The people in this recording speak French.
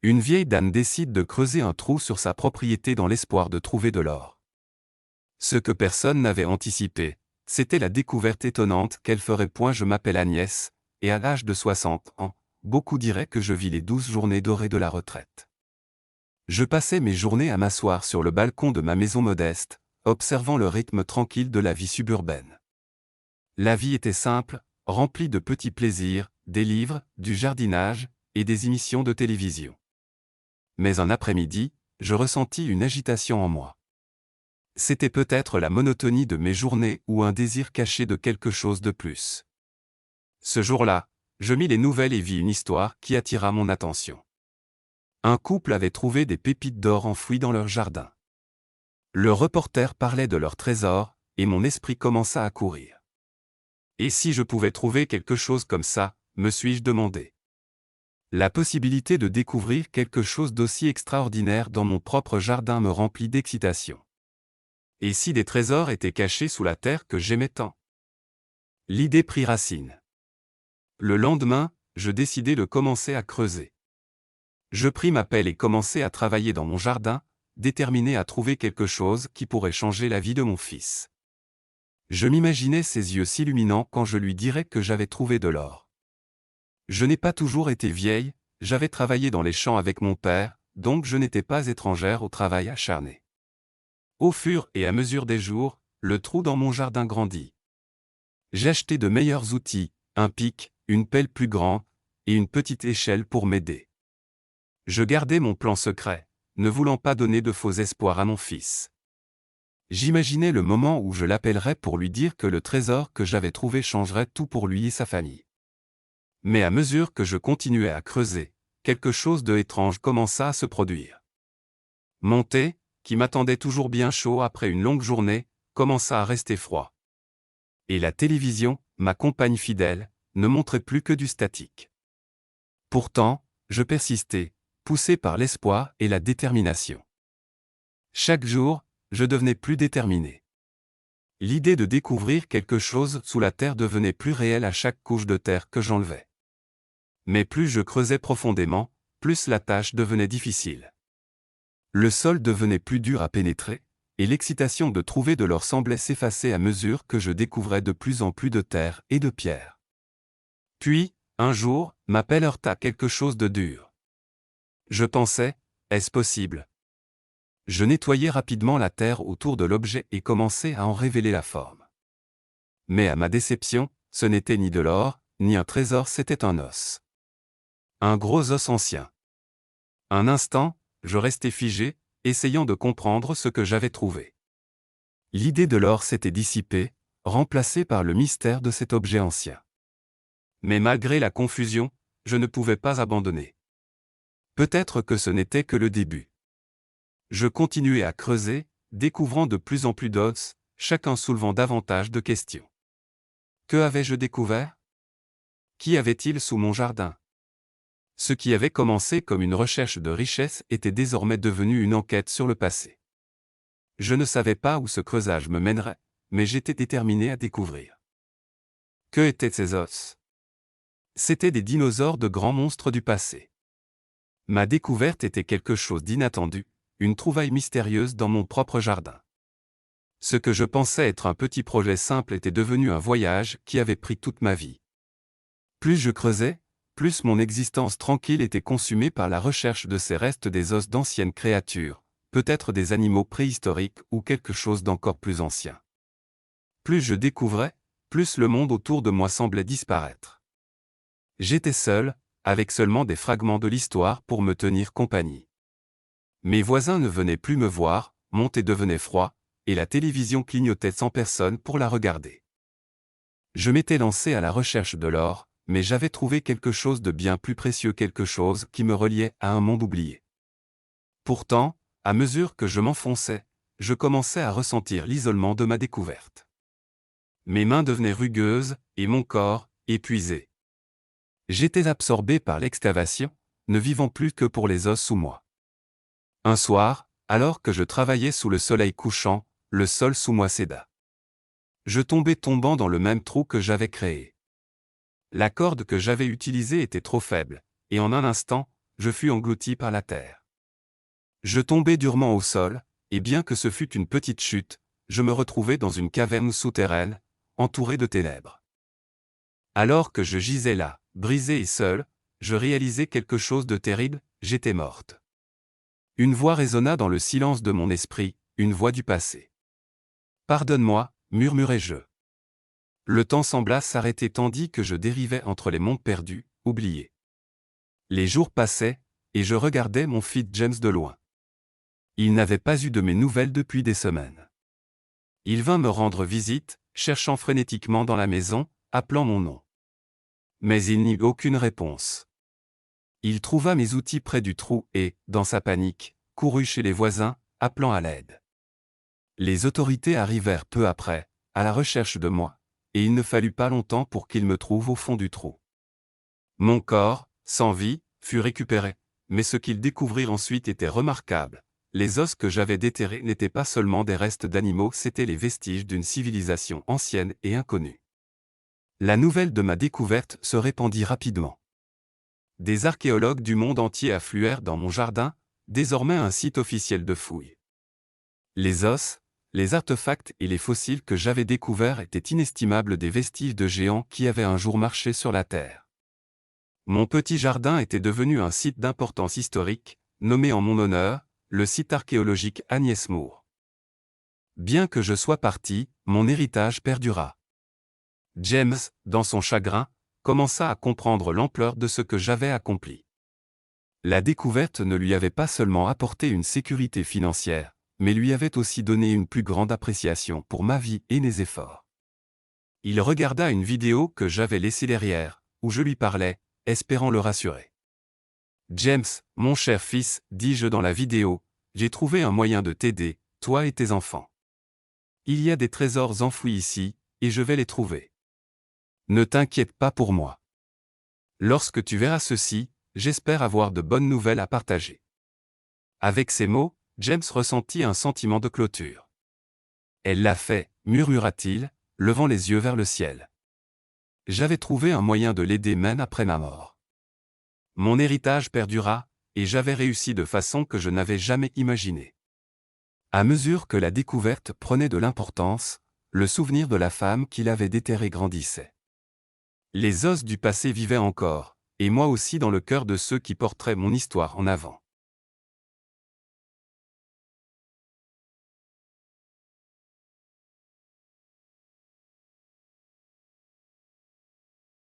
Une vieille dame décide de creuser un trou sur sa propriété dans l'espoir de trouver de l'or. Ce que personne n'avait anticipé, c'était la découverte étonnante qu'elle ferait. Je m'appelle Agnès, et à l'âge de 60 ans, beaucoup diraient que je vis les 12 journées dorées de la retraite. Je passais mes journées à m'asseoir sur le balcon de ma maison modeste, observant le rythme tranquille de la vie suburbaine. La vie était simple, remplie de petits plaisirs, des livres, du jardinage, et des émissions de télévision. Mais un après-midi, je ressentis une agitation en moi. C'était peut-être la monotonie de mes journées ou un désir caché de quelque chose de plus. Ce jour-là, je mis les nouvelles et vis une histoire qui attira mon attention. Un couple avait trouvé des pépites d'or enfouies dans leur jardin. Le reporter parlait de leur trésor, et mon esprit commença à courir. Et si je pouvais trouver quelque chose comme ça, me suis-je demandé. La possibilité de découvrir quelque chose d'aussi extraordinaire dans mon propre jardin me remplit d'excitation. Et si des trésors étaient cachés sous la terre que j'aimais tant? L'idée prit racine. Le lendemain, je décidai de commencer à creuser. Je pris ma pelle et commençai à travailler dans mon jardin, déterminé à trouver quelque chose qui pourrait changer la vie de mon fils. Je m'imaginais ses yeux s'illuminant quand je lui dirais que j'avais trouvé de l'or. Je n'ai pas toujours été vieille, j'avais travaillé dans les champs avec mon père, donc je n'étais pas étrangère au travail acharné. Au fur et à mesure des jours, le trou dans mon jardin grandit. J'achetai de meilleurs outils, un pic, une pelle plus grande, et une petite échelle pour m'aider. Je gardai mon plan secret, ne voulant pas donner de faux espoirs à mon fils. J'imaginais le moment où je l'appellerais pour lui dire que le trésor que j'avais trouvé changerait tout pour lui et sa famille. Mais à mesure que je continuais à creuser, quelque chose de étrange commença à se produire. Mon thé, qui m'attendait toujours bien chaud après une longue journée, commença à rester froid. Et la télévision, ma compagne fidèle, ne montrait plus que du statique. Pourtant, je persistais, poussé par l'espoir et la détermination. Chaque jour, je devenais plus déterminé. L'idée de découvrir quelque chose sous la terre devenait plus réelle à chaque couche de terre que j'enlevais. Mais plus je creusais profondément, plus la tâche devenait difficile. Le sol devenait plus dur à pénétrer, et l'excitation de trouver de l'or semblait s'effacer à mesure que je découvrais de plus en plus de terre et de pierres. Puis, un jour, ma pelle heurta quelque chose de dur. Je pensais, est-ce possible? Je nettoyai rapidement la terre autour de l'objet et commençai à en révéler la forme. Mais à ma déception, ce n'était ni de l'or, ni un trésor, c'était un os. Un gros os ancien. Un instant, je restai figé, essayant de comprendre ce que j'avais trouvé. L'idée de l'or s'était dissipée, remplacée par le mystère de cet objet ancien. Mais malgré la confusion, je ne pouvais pas abandonner. Peut-être que ce n'était que le début. Je continuai à creuser, découvrant de plus en plus d'os, chacun soulevant davantage de questions. Que avais-je découvert? Qu'y avait-il sous mon jardin? Ce qui avait commencé comme une recherche de richesse était désormais devenu une enquête sur le passé. Je ne savais pas où ce creusage me mènerait, mais j'étais déterminé à découvrir. Que étaient ces os? C'étaient des dinosaures, de grands monstres du passé. Ma découverte était quelque chose d'inattendu, une trouvaille mystérieuse dans mon propre jardin. Ce que je pensais être un petit projet simple était devenu un voyage qui avait pris toute ma vie. Plus je creusais, plus mon existence tranquille était consumée par la recherche de ces restes des os d'anciennes créatures, peut-être des animaux préhistoriques ou quelque chose d'encore plus ancien. Plus je découvrais, plus le monde autour de moi semblait disparaître. J'étais seul, avec seulement des fragments de l'histoire pour me tenir compagnie. Mes voisins ne venaient plus me voir, mon thé devenait froid, et la télévision clignotait sans personne pour la regarder. Je m'étais lancé à la recherche de l'or, mais j'avais trouvé quelque chose de bien plus précieux, quelque chose qui me reliait à un monde oublié. Pourtant, à mesure que je m'enfonçais, je commençais à ressentir l'isolement de ma découverte. Mes mains devenaient rugueuses, et mon corps, épuisé. J'étais absorbé par l'excavation, ne vivant plus que pour les os sous moi. Un soir, alors que je travaillais sous le soleil couchant, le sol sous moi céda. Je tombant dans le même trou que j'avais créé. La corde que j'avais utilisée était trop faible, et en un instant, je fus englouti par la terre. Je tombai durement au sol, et bien que ce fût une petite chute, je me retrouvai dans une caverne souterraine, entourée de ténèbres. Alors que je gisais là, brisé et seul, je réalisai quelque chose de terrible, j'étais morte. Une voix résonna dans le silence de mon esprit, une voix du passé. « Pardonne-moi » murmurai-je. Le temps sembla s'arrêter tandis que je dérivais entre les mondes perdus, oubliés. Les jours passaient, et je regardais mon fils James de loin. Il n'avait pas eu de mes nouvelles depuis des semaines. Il vint me rendre visite, cherchant frénétiquement dans la maison, appelant mon nom. Mais il n'y eut aucune réponse. Il trouva mes outils près du trou et, dans sa panique, courut chez les voisins, appelant à l'aide. Les autorités arrivèrent peu après, à la recherche de moi, et il ne fallut pas longtemps pour qu'ils me trouvent au fond du trou. Mon corps, sans vie, fut récupéré, mais ce qu'ils découvrirent ensuite était remarquable. Les os que j'avais déterrés n'étaient pas seulement des restes d'animaux, c'étaient les vestiges d'une civilisation ancienne et inconnue. La nouvelle de ma découverte se répandit rapidement. Des archéologues du monde entier affluèrent dans mon jardin, désormais un site officiel de fouilles. Les os, les artefacts et les fossiles que j'avais découverts étaient inestimables, des vestiges de géants qui avaient un jour marché sur la Terre. Mon petit jardin était devenu un site d'importance historique, nommé en mon honneur, le site archéologique Agnès Moore. Bien que je sois parti, mon héritage perdura. James, dans son chagrin, commença à comprendre l'ampleur de ce que j'avais accompli. La découverte ne lui avait pas seulement apporté une sécurité financière, mais lui avait aussi donné une plus grande appréciation pour ma vie et mes efforts. Il regarda une vidéo que j'avais laissée derrière, où je lui parlais, espérant le rassurer. « James, mon cher fils, dis-je dans la vidéo, j'ai trouvé un moyen de t'aider, toi et tes enfants. Il y a des trésors enfouis ici, et je vais les trouver. Ne t'inquiète pas pour moi. Lorsque tu verras ceci, j'espère avoir de bonnes nouvelles à partager. » Avec ces mots, James ressentit un sentiment de clôture. « Elle l'a fait, » murmura-t-il, levant les yeux vers le ciel. J'avais trouvé un moyen de l'aider même après ma mort. Mon héritage perdura, et j'avais réussi de façon que je n'avais jamais imaginée. À mesure que la découverte prenait de l'importance, le souvenir de la femme qui l'avait déterrée grandissait. Les os du passé vivaient encore, et moi aussi dans le cœur de ceux qui porteraient mon histoire en avant.